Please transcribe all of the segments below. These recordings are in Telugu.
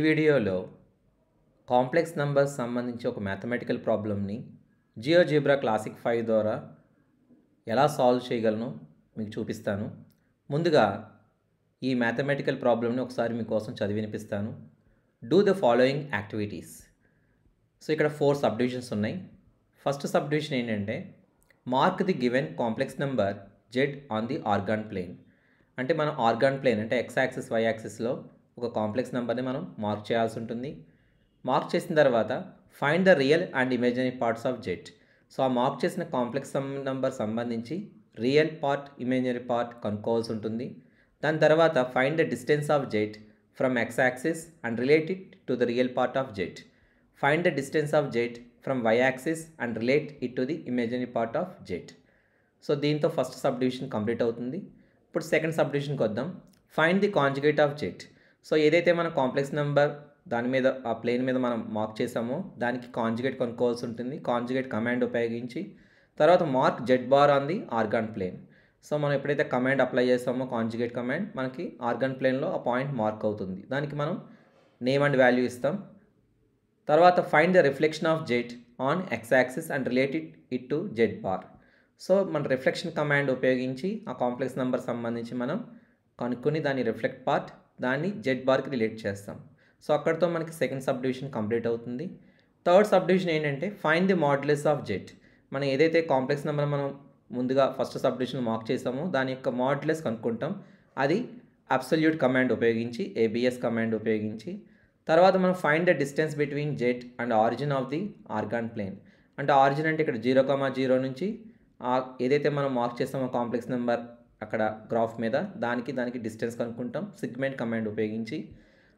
ఈ వీడియోలో కాంప్లెక్స్ నంబర్స్ సంబంధించి ఒక మ్యాథమెటికల్ ప్రాబ్లమ్ని జియోజిబ్రా క్లాసిక్ 5 ద్వారా ఎలా సాల్వ్ చేయగలను మీకు చూపిస్తాను. ముందుగా ఈ మ్యాథమెటికల్ ప్రాబ్లమ్ని ఒకసారి మీకోసం చదివి వినిపిస్తాను. Do the following activities. So ఇక్కడ 4 సబ్ డివిజన్స్ ఉన్నాయి. ఫస్ట్ సబ్ డివిజన్ ఏంటంటే mark the given complex number z on the Argand plane. అంటే మనం ఆర్గాన్ ప్లేన్ అంటే ఎక్స్ యాక్సిస్ వై యాక్సిస్లో ఒక కాంప్లెక్స్ నెంబర్ని మనం మార్క్ చేయాల్సి ఉంటుంది. మార్క్ చేసిన తర్వాత find the real and imaginary parts of z. So ఆ మార్క్ చేసిన కాంప్లెక్స్ నెంబర్ సంబంధించి రియల్ పార్ట్ ఇమాజినరీ పార్ట్ కనుక్కోవాల్సి ఉంటుంది. దాని తర్వాత find the distance of z from X axis and relate it to the real part of z. Find the distance of z from y axis and relate it to the imaginary part of z. So దీంతో ఫస్ట్ సబ్ డివిజన్ కంప్లీట్ అవుతుంది. ఇప్పుడు సెకండ్ సబ్ డివిజన్కి వద్దాం. Find the conjugate of z. So ఏదైతే మన కాంప్లెక్స్ నెంబర్ దాని మీద ఆ ప్లేన్ మీద మనం మార్క్ చేసామో దానికి కాంజుగేట్ కనుక్కోవాల్సి ఉంటుంది. కాంజుగేట్ కమాండ్ ఉపయోగించి తర్వాత mark z bar on the Argand plane. So మనం ఎప్పుడైతే కమాండ్ అప్లై చేసామో కాంజుగేట్ కమాండ్ మనకి ఆర్గాన్ ప్లేన్లో ఆ పాయింట్ మార్క్ అవుతుంది. దానికి మనం నేమ్ అండ్ వాల్యూ ఇస్తాం. తర్వాత find the reflection of Z on X axis and related it to Z bar. So మన రిఫ్లెక్షన్ కమాండ్ ఉపయోగించి ఆ కాంప్లెక్స్ నెంబర్ సంబంధించి మనం కనుక్కొని దాని రిఫ్లెక్ట్ పార్ట్ దాన్ని జెడ్ బార్కి రిలేట్ చేస్తాం. సో అక్కడితో మనకి సెకండ్ సబ్ డివిజన్ కంప్లీట్ అవుతుంది. థర్డ్ సబ్ డివిజన్ ఏంటంటే find the modulus of Z. మనం ఏదైతే కాంప్లెక్స్ నెంబర్ మనం ముందుగా ఫస్ట్ సబ్ డివిజన్ మార్క్ చేసామో దాని యొక్క మాడ్యులస్ కనుక్కుంటాం. అది అబ్సల్యూట్ కమాండ్ ఉపయోగించి ఏబిఎస్ కమాండ్ ఉపయోగించి తర్వాత మనం find the distance between z and origin of the Argand plane. అంటే ఆరిజిన్ అంటే ఇక్కడ 0,0 నుంచి ఏదైతే మనం మార్క్ చేస్తామో కాంప్లెక్స్ నెంబర్ అక్కడ గ్రాఫ్ మీద దానికి డిస్టెన్స్ కనుక్కుంటాం సిగ్మెంట్ కమాండ్ ఉపయోగించి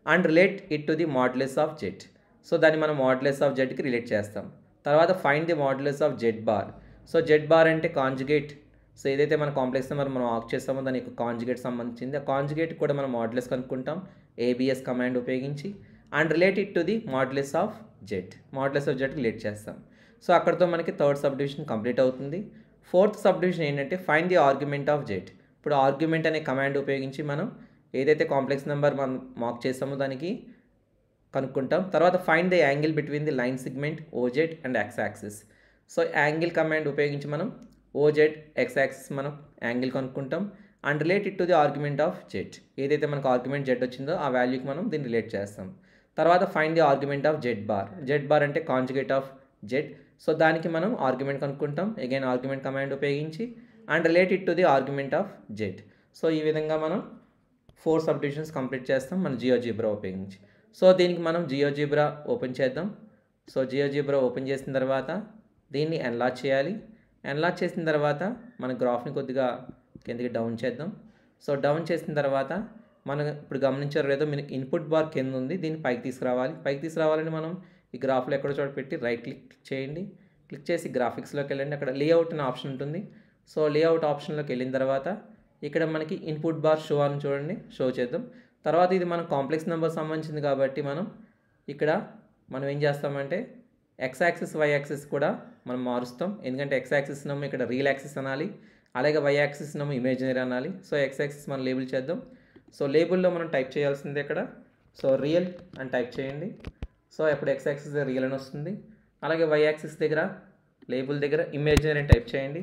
and relate it to the modulus of z. So దాన్ని మనం మాడ్యులస్ ఆఫ్ జెడ్కి రిలేట్ చేస్తాం. తర్వాత find the modulus of z bar. So Z bar అంటే కాంజుగేట్. సో ఏదైతే మన కాంప్లెక్స్ నెంబర్ మనం మార్క్ చేస్తామో దాని యొక్క కాంజుగేట్ సంబంధించింది. ఆ కాంజుగేట్ కూడా మనం మాడ్యులస్ కనుక్కుంటాం ఏబిఎస్ కమాండ్ ఉపయోగించి and relate it to the modulus of Z. Modulus of జెడ్కి రిలేట్ చేస్తాం. సో అక్కడితో మనకి థర్డ్ సబ్ డివిజన్ కంప్లీట్ అవుతుంది. ఫోర్త్ సబ్ డివిజన్ ఏంటంటే find the argument of Z. ఇప్పుడు ఆర్గ్యుమెంట్ అనే కమాండ్ ఉపయోగించి మనం ఏదైతే కాంప్లెక్స్ నెంబర్ మనం మార్క్ చేస్తామో దానికి కనుక్కుంటాం. తర్వాత find the angle between the line segment OZ and X axis. So angle command ఉపయోగించి మనం ఓజెడ్ ఎక్స్ యాక్సిస్ మనం యాంగిల్ కనుక్కుంటాం and relate it to the argument of Z. ఏదైతే మనకు ఆర్గ్యుమెంట్ జెడ్ వచ్చిందో ఆ వాల్యూకి మనం దీన్ని రిలేట్ చేస్తాం. తర్వాత find the argument of z bar. Z bar అంటే కాంజుగేట్ ఆఫ్ జెడ్. సో దానికి మనం ఆర్గ్యుమెంట్ కనుక్కుంటాం అగైన్ ఆర్గ్యుమెంట్ కమాండ్ ఉపయోగించి and relate it to the argument of z. So ఈ విధంగా మనం 4 సబ్ డివిజన్స్ కంప్లీట్ చేస్తాం మన జియోజిబ్రా ఉపయోగించి. సో దీనికి మనం జియోజిబ్రా ఓపెన్ చేద్దాం. సో జియోజిబ్రా ఓపెన్ చేసిన తర్వాత దీన్ని ఎన్లార్జ్ చేయాలి. ఎన్లార్జ్ చేసిన తర్వాత మన గ్రాఫ్ని కొద్దిగా కిందకి డౌన్ చేద్దాం. సో డౌన్ చేసిన తర్వాత మనం ఇప్పుడు గమనించారు లేదో మనకి ఇన్పుట్ బార్ కింద ఉంది, దీన్ని పైకి తీసుకురావాలి. పైకి తీసుకురావాలని మనం ఈ గ్రాఫ్లో ఎక్కడో చోట పెట్టి రైట్ క్లిక్ చేయండి. క్లిక్ చేసి గ్రాఫిక్స్లోకి వెళ్ళండి. అక్కడ లేఅవుట్ అనే ఆప్షన్ ఉంటుంది. సో లేఅవుట్ ఆప్షన్లోకి వెళ్ళిన తర్వాత ఇక్కడ మనకి ఇన్పుట్ బార్ షో అని చూడండి, షో చేద్దాం. తర్వాత ఇది మన కాంప్లెక్స్ నెంబర్ సంబంధించింది కాబట్టి ఇక్కడ మనం ఏం చేస్తామంటే ఎక్స్ యాక్సిస్ వై యాక్సిస్ కూడా మనం మారుస్తాం. ఎందుకంటే ఎక్స్ యాక్సిస్ నమ్ము ఇక్కడ రియల్ యాక్సిస్ అనాలి, అలాగే వై యాక్సిస్ నమ్ము ఇమేజినరీ అనాలి. సో ఎక్స్ యాక్సిస్ మనం లేబుల్ చేద్దాం. సో లేబుల్లో మనం టైప్ చేయాల్సింది ఇక్కడ సో రియల్ అని టైప్ చేయండి. సో ఇప్పుడు ఎక్స్ యాక్సిస్ దగ్గర రియల్ అని వస్తుంది. అలాగే వై యాక్సిస్ దగ్గర లేబుల్ దగ్గర ఇమేజినరీ టైప్ చేయండి.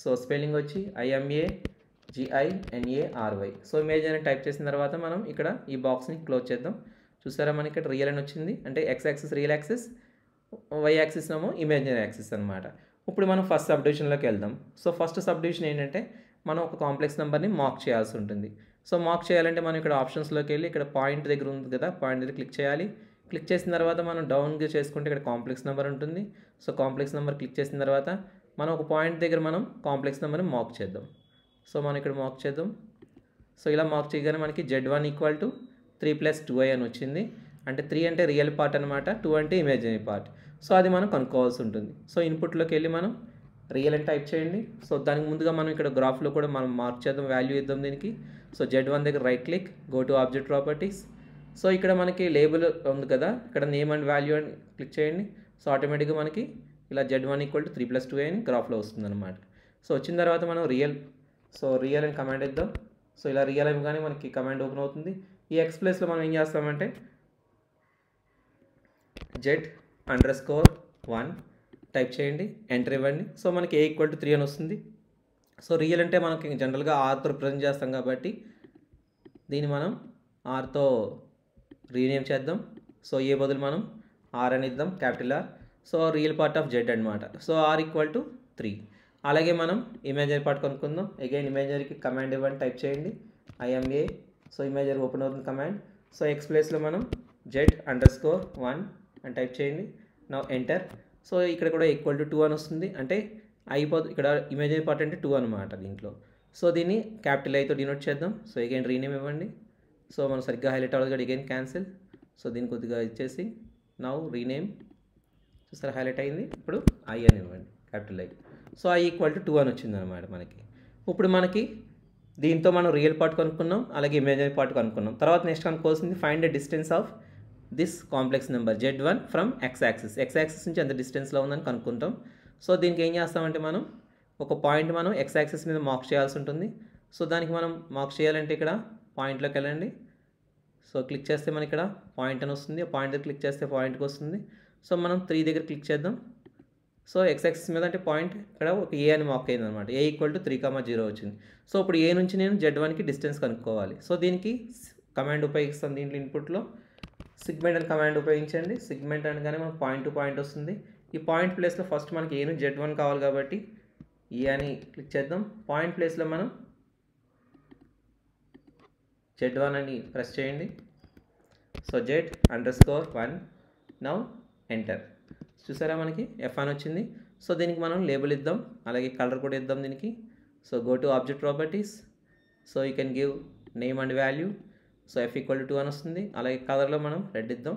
సో స్పెల్లింగ్ వచ్చి IMAGINARY. సో ఇమేజినరీ టైప్ చేసిన తర్వాత మనం ఇక్కడ ఈ బాక్స్ని క్లోజ్ చేద్దాం. చూసారా మనకి ఇక్కడ రియల్ అని వచ్చింది. అంటే x axis real axis, y axis ఏమో ఇమేజినరీ యాక్సిస్ అనమాట. ఇప్పుడు మనం ఫస్ట్ సబ్ డివిజన్లోకి వెళ్దాం. సో ఫస్ట్ సబ్ డివిజన్ ఏంటంటే మనం ఒక కాంప్లెక్స్ నెంబర్ని మార్క్ చేయాల్సి ఉంటుంది. సో మార్క్ చేయాలంటే మనం ఇక్కడ ఆప్షన్స్లోకి వెళ్ళి ఇక్కడ పాయింట్ దగ్గర ఉంది కదా, పాయింట్ దగ్గర క్లిక్ చేయాలి. క్లిక్ చేసిన తర్వాత మనం డౌన్గా చేసుకుంటే ఇక్కడ కాంప్లెక్స్ నెంబర్ ఉంటుంది. సో కాంప్లెక్స్ నెంబర్ క్లిక్ చేసిన తర్వాత మనం ఒక పాయింట్ దగ్గర మనం కాంప్లెక్స్ నెంబర్ని మార్క్ చేద్దాం. సో మనం ఇక్కడ మార్క్ చేద్దాం. సో ఇలా మార్క్ చేయగానే మనకి Z1 = 3 + 2i అని వచ్చింది. అంటే 3 అంటే రియల్ పార్ట్ అనమాట, 2 అంటే ఇమేజినరీ పార్ట్. సో అది మనం కనుక్కోవాల్సి ఉంటుంది. సో ఇన్పుట్లోకి వెళ్ళి మనం రియల్ అని టైప్ చేయండి. సో దానికి ముందుగా మనం ఇక్కడ గ్రాఫ్లో కూడా మనం మార్క్ చేద్దాం, వాల్యూ ఇద్దాం దీనికి. సో Z1 దగ్గర right click, go to object properties. So ఇక్కడ మనకి లేబుల్ ఉంది కదా, ఇక్కడ నేమ్ అండ్ వాల్యూ అని క్లిక్ చేయండి. సో ఆటోమేటిక్గా మనకి ఇలా Z1 = 3 + 2i అని గ్రాఫ్లో వస్తుంది అనమాట. సో వచ్చిన తర్వాత మనం రియల్ అని కమాండ్ ఇద్దాం. సో ఇలా రియల్ ఇవ్వగానే మనకి కమాండ్ ఓపెన్ అవుతుంది. ఈ ఎక్స్ ప్లేస్లో మనం ఏం చేస్తామంటే జెడ్ అండర్ స్కోర్ 1 టైప్ చేయండి, ఎంటర్ ఇవ్వండి. సో మనకి ఏ ఈక్వల్ టు 3 అని వస్తుంది. సో రియల్ అంటే మనకి జనరల్గా ఆర్తో రిప్రజెంట్ చేస్తాం కాబట్టి దీన్ని మనం ఆర్తో రీనేమ్ చేద్దాం. సో ఏ బదులు మనం ఆర్ అని ఇద్దాం, capital R. So real part of Z అనమాట. So R equal to 3. అలాగే మనం ఇమేజరీ పార్ట్ కనుక్కుందాం. అగైన్ ఇమేజరీకి కమాండ్ ఇవ్వండి, టైప్ చేయండి IMA. సో ఇమేజరీ ఓపెన్ అవుతుంది కమాండ్. సో ఎక్స్ ప్లేస్లో మనం జెడ్ అండర్ స్కోర్ 1 అని టైప్ చేయండి. నా ఎంటర్. సో ఇక్కడ కూడా ఈక్వల్ టు 2 అని వస్తుంది, అంటే అయిపోతుంది. ఇక్కడ ఇమేజరీ పార్ట్ అంటే 2 అనమాట దీంట్లో. సో దీన్ని క్యాపిటల్ ఐతో డినోట్ చేద్దాం. సో అగైన్ రీనేమ్ ఇవ్వండి. సో మనం సరిగ్గా హైలైట్ అవ్వదు కదా, అగైన్ క్యాన్సిల్. సో దీన్ని కొద్దిగా ఇచ్చేసి నౌ రీనేమ్. చూసారా హైలైట్ అయింది. ఇప్పుడు ఐ అని ఇవ్వండి, capital I. So I equal to 2 అని వచ్చింది అనమాట మనకి. ఇప్పుడు మనకి దీంతో మనం రియల్ పార్ట్ కనుక్కున్నాం, అలాగే ఇమేజరీ పార్ట్ కనుక్కున్నాం. తర్వాత నెక్స్ట్ కనుక్కోవాల్సింది find the distance of this complex number Z1 from X axis. X axis నుంచి ఎంత డిస్టెన్స్లో ఉందని కనుక్కుంటాం. సో దీనికి ఏం చేస్తామంటే మనం ఒక పాయింట్ మనం ఎక్స్ యాక్సిస్ మీద మార్క్ చేయాల్సి ఉంటుంది. సో దానికి మనం మార్క్ చేయాలంటే ఇక్కడ పాయింట్లోకి వెళ్ళండి. సో క్లిక్ చేస్తే మనకి ఇక్కడ పాయింట్ అని వస్తుంది. పాయింట్ దగ్గర క్లిక్ చేస్తే పాయింట్కి వస్తుంది. సో మనం 3 దగ్గర క్లిక్ చేద్దాం. సో ఎక్స్ యాక్సిస్ మీద అంటే పాయింట్ ఇక్కడ ఒక ఏ అని మార్క్ అయింది అనమాట. ఏ ఈక్వల్ టు 3,0 వచ్చింది. సో ఇప్పుడు ఏ నుంచి నేను Z1కి డిస్టెన్స్ కనుక్కోవాలి. సో దీనికి కమాండ్ ఉపయోగిస్తాను. దీంట్లో ఇన్పుట్లో సిగ్మెంట్ అని కమాండ్ ఉపయోగించండి. సిగ్మెంట్ అనగానే మనకు పాయింట్ టు పాయింట్ వస్తుంది. ఈ పాయింట్ ప్లేస్లో ఫస్ట్ మనకి ఏ నుంచి Z1 కావాలి కాబట్టి ఏ అని క్లిక్ చేద్దాం. పాయింట్ ప్లేస్లో మనం Z1 అని ప్రెస్ చేయండి. So Z under score 1 now enter. చూసారా మనకి F అని వచ్చింది. సో దీనికి మనం లేబుల్ ఇద్దాం, అలాగే కలర్ కూడా ఇద్దాం దీనికి. So go to object properties. So you can give name and value. So F equal to 2 అని వస్తుంది. అలాగే కలర్లో మనం రెడ్ ఇద్దాం.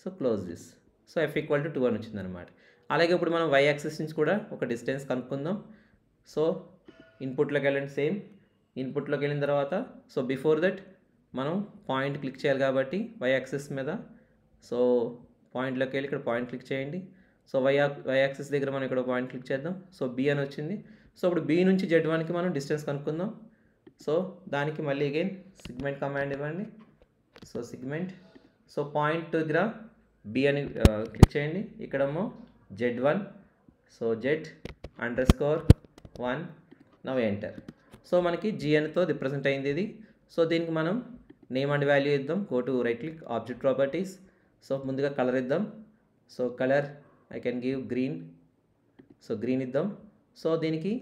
So close this. So F equal to 2 అని వచ్చింది అనమాట. అలాగే ఇప్పుడు మనం Y యాక్సిస్ నుంచి కూడా ఒక డిస్టెన్స్ కనుక్కుందాం. సో ఇన్పుట్లోకి వెళ్ళండి. సేమ్ ఇన్పుట్లోకి వెళ్ళిన తర్వాత సో బిఫోర్ దట్ మనం పాయింట్ క్లిక్ చేయాలి కాబట్టి Y యాక్సిస్ మీద. సో పాయింట్లోకి వెళ్ళి ఇక్కడ పాయింట్ క్లిక్ చేయండి. సో వై యాక్సిస్ దగ్గర మనం ఇక్కడ పాయింట్ క్లిక్ చేద్దాం. సో B అని వచ్చింది. సో ఇప్పుడు B నుంచి Z1కి మనం డిస్టెన్స్ కనుక్కుందాం. సో దానికి మళ్ళీ అగైన్ సిగ్మెంట్ కమాండ్ ఇవ్వండి. So segment. సో పాయింట్ దగ్గర B అని క్లిక్ చేయండి. ఇక్కడేమో Z1. So Z under score 1 now enter. So మనకి GNతో రిప్రజెంట్ అయింది ఇది. సో దీనికి మనం నేమ్ అండ్ వాల్యూ ఇద్దాం. Go to right click object properties. So ముందుగా కలర్ ఇద్దాం. So colour I can give green. So green ఇద్దాం. సో దీనికి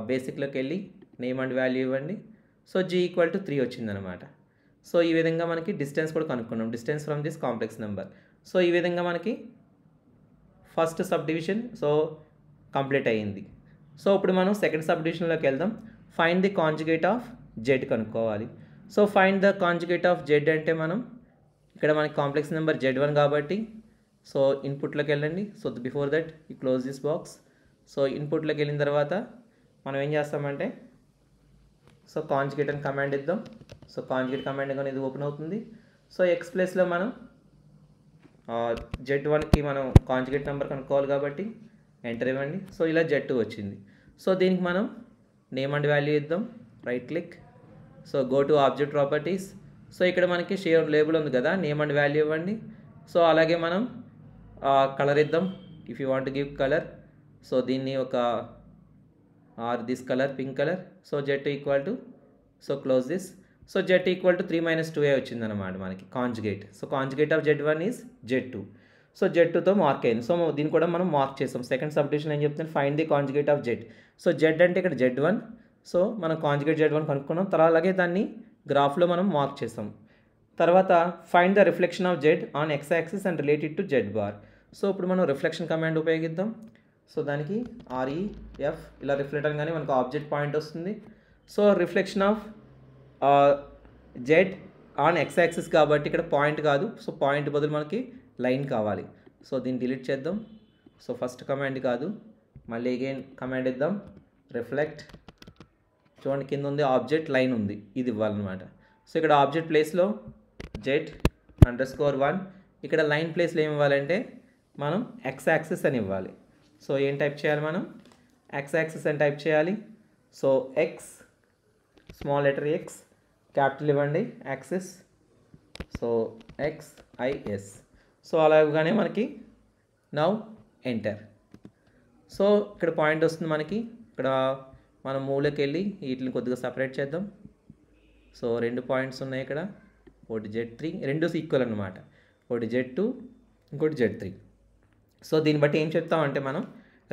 బేసిక్లోకి వెళ్ళి నేమ్ అండ్ వాల్యూ ఇవ్వండి. సో G ఈక్వల్ టు 3 వచ్చిందనమాట. సో ఈ విధంగా మనకి డిస్టెన్స్ కూడా కనుక్కున్నాం, distance from this complex number. So ఈ విధంగా మనకి first subdivision so complete అయ్యింది. సో ఇప్పుడు మనం సెకండ్ సబ్ డివిజన్లోకి వెళ్దాం. Find the conjugate of Z కనుక్కోవాలి. So find the conjugate of Z అంటే మనం ఇక్కడ మనకి కాంప్లెక్స్ నెంబర్ Z1 కాబట్టి సో ఇన్పుట్లోకి వెళ్ళండి. So before that you close this box. So ఇన్పుట్లోకి వెళ్ళిన తర్వాత మనం ఏం చేస్తామంటే సో కాంజుగేట్ అని కమాండ్ ఇద్దాం. సో కాంజుగేట్ కమాండ్ కానీ ఇది ఓపెన్ అవుతుంది. సో ఎక్స్ ప్లేస్లో మనం Z1కి మనం కాంజుగేట్ నెంబర్ కనుక్కోవాలి కాబట్టి ఎంటర్ ఇవ్వండి. సో ఇలా Z2 వచ్చింది. సో దీనికి మనం నేమ్ అండ్ వాల్యూ ఇద్దాం. Right click. So go to object properties. So ఇక్కడ మనకి షేర్ లేబుల్ ఉంది కదా, నేమ్ అండ్ వాల్యూ ఇవ్వండి. సో అలాగే మనం కలర్ ఇద్దాం. If you want give colour. So దీన్ని ఒక this colour pink colour. So Z2 equal to so close this. So Z equal to 3 - 2a వచ్చిందన్నమాట మనకి conjugate. So conjugate of Z1 is Z2. So Z2తో మార్క్ అయింది. సో దీన్ని కూడా మనం మార్క్ చేసాం. సెకండ్ సబ్ డివిజన్ ఏం చెప్తాను, find the conjugate of Z. So Z అంటే ఇక్కడ Z1. సో మనం కాంజుగేట్ Z1 కనుక్కున్నాం. తర్వాత అలాగే దాన్ని గ్రాఫ్లో మనం మార్క్ చేసాం. తర్వాత find the reflection of Z on X axis and related to Z bar. So ఇప్పుడు మనం రిఫ్లెక్షన్ కమాండ్ ఉపయోగిద్దాం. సో దానికి REF ఇలా రిఫ్లెక్ట్ అనగానే మనకు ఆబ్జెక్ట్ పాయింట్ వస్తుంది. So reflection of Z on X axis కాబట్టి ఇక్కడ పాయింట్ కాదు. సో పాయింట్ బదులు మనకి లైన్ కావాలి. సో దీన్ని డిలీట్ చేద్దాం. సో ఫస్ట్ కమాండ్ కాదు, మళ్ళీ అగైన్ కమాండ్ ఇద్దాం. రిఫ్లెక్ట్. చూడండి కింద ఉంది ఆబ్జెక్ట్, లైన్ ఉంది, ఇది ఇవ్వాలన్నమాట. సో ఇక్కడ ఆబ్జెక్ట్ ప్లేస్లో Z_1, ఇక్కడ లైన్ ప్లేస్లో ఏమి ఇవ్వాలంటే మనం ఎక్స్ యాక్సిస్ అని ఇవ్వాలి. సో ఏం టైప్ చేయాలి, మనం ఎక్స్ యాక్సిస్ అని టైప్ చేయాలి. So X, small letter X, capital ఇవ్వండి, యాక్సిస్. So XIS. సో అలాగానే మనకి నౌ ఎంటర్. సో ఇక్కడ పాయింట్ వస్తుంది మనకి. ఇక్కడ మనం మూలకి వెళ్ళి వీటిని కొద్దిగా సపరేట్ చేద్దాం. సో 2 పాయింట్స్ ఉన్నాయి ఇక్కడ, ఒకటి Z3, రెండు ఈక్వల్ అనమాట, ఒకటి Z2 ఇంకోటి Z3. సో దీన్ని బట్టి ఏం చెప్తామంటే మనం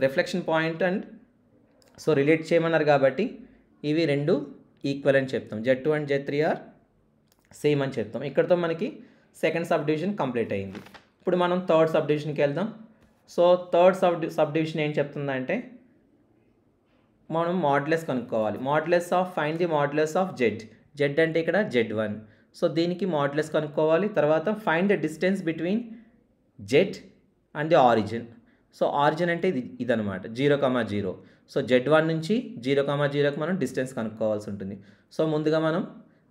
reflection point and so relate చేయమన్నారు కాబట్టి ఇవి రెండు ఈక్వల్ అని చెప్తాం. Z2 and Z3 are same అని చెప్తాం. ఇక్కడతో మనకి సెకండ్ సబ్ డివిజన్ కంప్లీట్ అయింది. ఇప్పుడు మనం థర్డ్ సబ్ డివిజన్కి వెళ్దాం. సో థర్డ్ సబ్ డివిజన్ ఏం చెప్తుందంటే మనం మాడ్యులస్ కనుక్కోవాలి. Modulus of find the modulus of Z అంటే ఇక్కడ Z1. సో దీనికి మాడ్యులస్ కనుక్కోవాలి. తర్వాత find the distance between Z and the origin. So origin అంటే ఇదనమాట 0,0. సో Z1 నుంచి 0,0కి మనం డిస్టెన్స్ కనుక్కోవాల్సి ఉంటుంది. సో ముందుగా మనం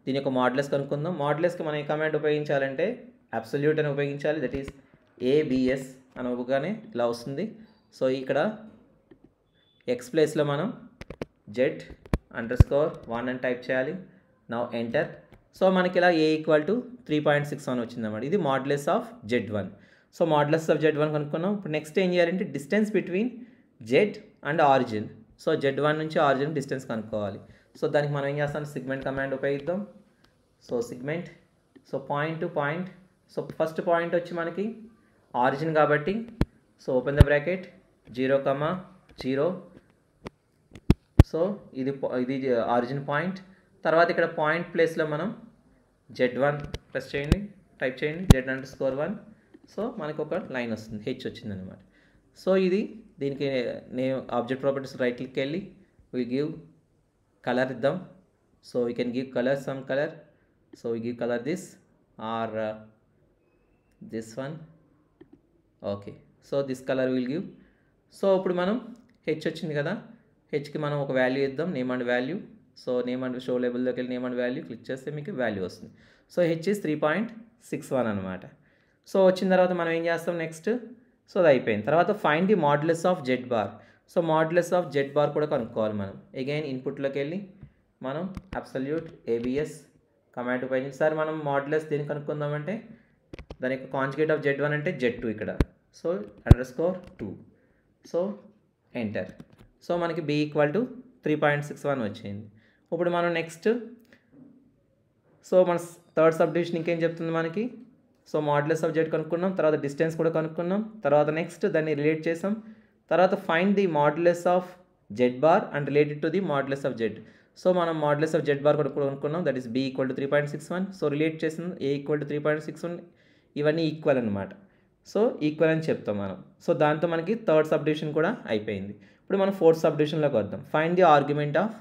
దీని యొక్క మాడ్యులస్ కనుక్కుందాం. మాడ్యులస్కి మనం ఏ కమాండ్ ఉపయోగించాలంటే అబ్సల్యూట్ అని ఉపయోగించాలి. దట్ ఈస్ ABS అని ఇవ్వగానే ఇలా వస్తుంది. సో ఇక్కడ ఎక్స్ ప్లేస్లో మనం Z_1 అని టైప్ చేయాలి. Now enter. సో మనకి ఇలా A = 3.61 వచ్చిందన్నమాట. ఇది modulus of Z1. So modulus of Z1 కనుక్కున్నాం. ఇప్పుడు నెక్స్ట్ ఏం చేయాలంటే distance between Z and origin. So Z1 నుంచి ఆరిజిన్ డిస్టెన్స్ కనుక్కోవాలి. సో దానికి మనం ఏం చేస్తాం, సిగ్మెంట్ కమాండ్ ఉపయోగిద్దాం. So segment, so point to point. So first point వచ్చి మనకి ఆరిజిన్ కాబట్టి so open the bracket 0,0. So ఇది ఆరిజిన్ పాయింట్. తర్వాత ఇక్కడ పాయింట్ ప్లేస్లో మనం Z1 ప్రెస్ చేయండి, టైప్ చేయండి Z_1. సో మనకు ఒక లైన్ వస్తుంది, హెచ్ వచ్చింది అనమాట. సో ఇది దీనికి నేను ఆబ్జెక్ట్ ప్రాపర్టీస్ రైట్ క్లిక్ వెళ్ళి వీ గివ్ కలర్ ఇద్దాం. So we can give colour, some colour. So we give colour this or this one. Okay, so this colour will give. So ఇప్పుడు మనం హెచ్ వచ్చింది కదా, హెచ్కి మనం ఒక వాల్యూ ఇద్దాం, name and value. So name and show లేబుల్లోకి వెళ్ళి నేమ్ అండ్ వాల్యూ క్లిక్ చేస్తే మీకు వాల్యూ వస్తుంది. సో హెచ్ ఇస్ 3.61 అనమాట. సో వచ్చిన తర్వాత మనం ఏం చేస్తాం నెక్స్ట్, సో అది అయిపోయింది. తర్వాత find the modulus of Z_. So modulus of Z_ కూడా కనుక్కోవాలి మనం. అగైన్ ఇన్పుట్లోకి వెళ్ళి మనం అబ్సల్యూట్ ABS కమాండ్ ఉపయోగించి సార్ మనం మాడ్యులస్ దేని కనుక్కుందామంటే దాని యొక్క కాంజుగేట్ ఆఫ్ Z1 అంటే Z2 ఇక్కడ. సో _2. So enter. సో మనకి B = 3.61 వచ్చింది. ఇప్పుడు మనం నెక్స్ట్ సో మన థర్డ్ సబ్ డివిజన్ ఇంకేం చెప్తుంది మనకి. సో మాడ్యులస్ ఆఫ్ Z కనుక్కున్నాం, తర్వాత డిస్టెన్స్ కూడా కనుక్కున్నాం, తర్వాత నెక్స్ట్ దాన్ని రిలేట్ చేసాం. తర్వాత find the modulus of Z_ and related to the modulus of Z. So మనం మాడ్యులస్ ఆఫ్ Z_ కూడా కనుక్కున్నాం, దట్ ఈస్ B = 3.61. సో రిలేట్ చేసిన A = 3.61. ఇవన్నీ ఈక్వల్ అనమాట. సో ఈక్వల్ అని చెప్తాం మనం. సో దాంతో మనకి థర్డ్ సబ్ డివిజన్ కూడా అయిపోయింది. ఇప్పుడు మనం ఫోర్త్ సబ్ డివిజన్లోకి వద్దాం. Find the argument of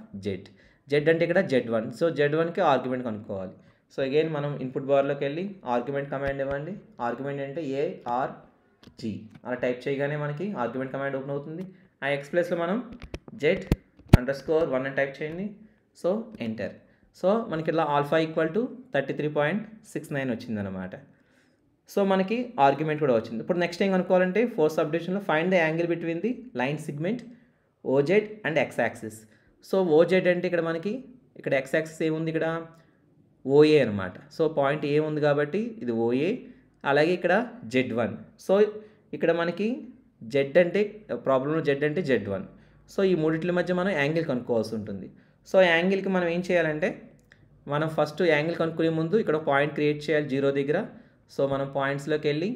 Z అంటే ఇక్కడ Z1. సో Z1కి ఆర్గ్యుమెంట్ కనుక్కోవాలి. సో అగైన్ మనం ఇన్పుట్ బార్లోకి వెళ్ళి ఆర్గ్యుమెంట్ కమాండ్ ఇవ్వండి. ఆర్గ్యుమెంట్ అంటే ARG అలా టైప్ చేయగానే మనకి ఆర్గ్యుమెంట్ కమాండ్ ఓపెన్ అవుతుంది. ఆ ఎక్స్ ప్లేస్లో మనం Z_1 అని టైప్ చేయండి. So enter. సో మనకి ఇలా ఆల్ఫా = 33.69 వచ్చిందనమాట. సో మనకి ఆర్గ్యుమెంట్ కూడా వచ్చింది. ఇప్పుడు నెక్స్ట్ ఏం కనుక్కోవాలంటే ఫోర్త్ సబ్ డివిజన్లో find the angle between the line segment OZ and X axis. So OZ అంటే ఇక్కడ మనకి ఇక్కడ X యాక్సిస్ ఏముంది, ఇక్కడ OA అనమాట. సో పాయింట్ A ఉంది కాబట్టి ఇది OA. అలాగే ఇక్కడ Z1. సో ఇక్కడ మనకి Z అంటే ప్రాబ్లంలో Z అంటే Z1. సో ఈ మూడిట్ల మధ్య మనం యాంగిల్ కనుక్కోవాల్సి ఉంటుంది. సో యాంగిల్కి మనం ఏం చేయాలంటే మనం ఫస్ట్ యాంగిల్ కనుక్కునే ముందు ఇక్కడ పాయింట్ క్రియేట్ చేయాలి 0 దగ్గర. సో మనం పాయింట్స్లోకి వెళ్ళి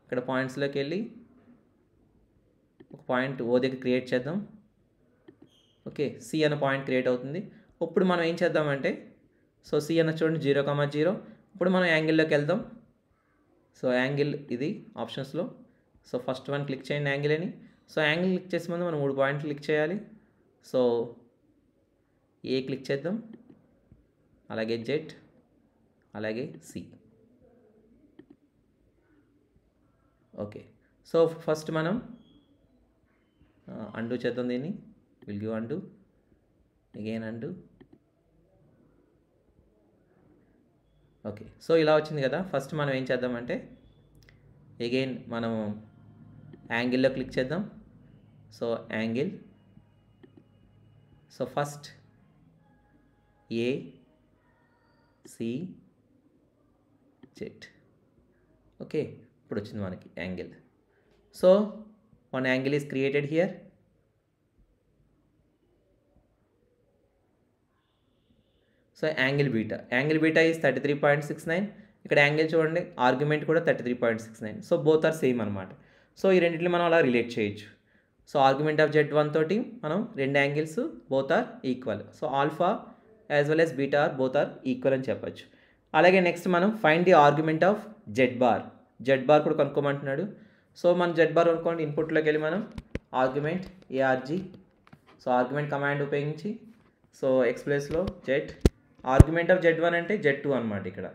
ఇక్కడ పాయింట్స్లోకి వెళ్ళి ఒక పాయింట్ O దగ్గర క్రియేట్ చేద్దాం. ఓకే, C అనే పాయింట్ క్రియేట్ అవుతుంది. ఇప్పుడు మనం ఏం చేద్దామంటే సో C అన్న చూడండి 0,0. ఇప్పుడు మనం యాంగిల్లోకి వెళ్దాం. సో యాంగిల్ ఇది ఆప్షన్స్లో. సో ఫస్ట్ వన్ క్లిక్ చేయండి యాంగిల్ అని. సో యాంగిల్ క్లిక్ చేసే ముందు మనం 3 పాయింట్లు క్లిక్ చేయాలి. సో A క్లిక్ చేద్దాం, అలాగే Z, అలాగే C. ఓకే, సో ఫస్ట్ మనం అండూ చేద్దాం దీన్ని. Will give undo, again undo. Okay, so ఇలా వచ్చింది కదా. ఫస్ట్ మనం ఏం చేద్దామంటే అగైన్ మనం యాంగిల్లో క్లిక్ చేద్దాం. So angle, so first AC Z. Okay, ఇప్పుడు వచ్చింది మనకి angle. So one angle is created here. So angle beta is 33.69. ఇక్కడ యాంగిల్ చూడండి, ఆర్గ్యుమెంట్ కూడా 33.69. సో బోత్ ఆర్ సేమ్ అనమాట. సో ఈ రెండింటిని మనం అలా రిలేట్ చేయొచ్చు. సో ఆర్గ్యుమెంట్ ఆఫ్ Z1 తోటి మనం రెండు angles both are equal. So alpha as well as beta both are equal అని చెప్పచ్చు. అలాగే నెక్స్ట్ మనం find the argument of z bar కూడా కనుక్కోమంటున్నాడు. సో మనం జెడ్ బార్ కనుక్కోండి, ఇన్పుట్లోకి వెళ్ళి మనం argument ARG, so argument command ఉపయోగించి సో ఎక్స్ ప్లేస్లో జెడ్, ఆర్గ్యుమెంట్ ఆఫ్ Z1 అంటే Z2 అనమాట ఇక్కడ.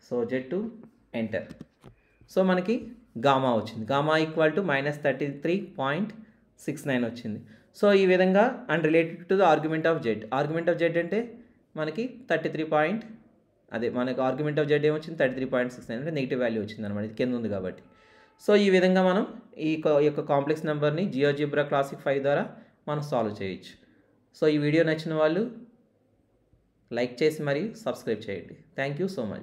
So Z2 enter. సో మనకి గామా వచ్చింది, గామా ఈక్వల్ టు -33.69 వచ్చింది. సో ఈ విధంగా and related to the argument of Z అంటే మనకి 33. మనకి ఆర్గ్యుమెంట్ ఆఫ్ జెడ్ ఏమొచ్చింది 33.69 అంటే నెగిటివ్ వాల్యూ వచ్చింది అనమాట, ఇది కింద ఉంది కాబట్టి. సో ఈ విధంగా మనం ఈ యొక్క కాంప్లెక్స్ నెంబర్ని జియోజిబ్రా క్లాసిక్ 5 ద్వారా మనం సాల్వ్ చేయొచ్చు. సో ఈ వీడియో నచ్చిన వాళ్ళు లైక్ చేసి మరియు సబ్స్క్రైబ్ చేయండి. Thank you so much.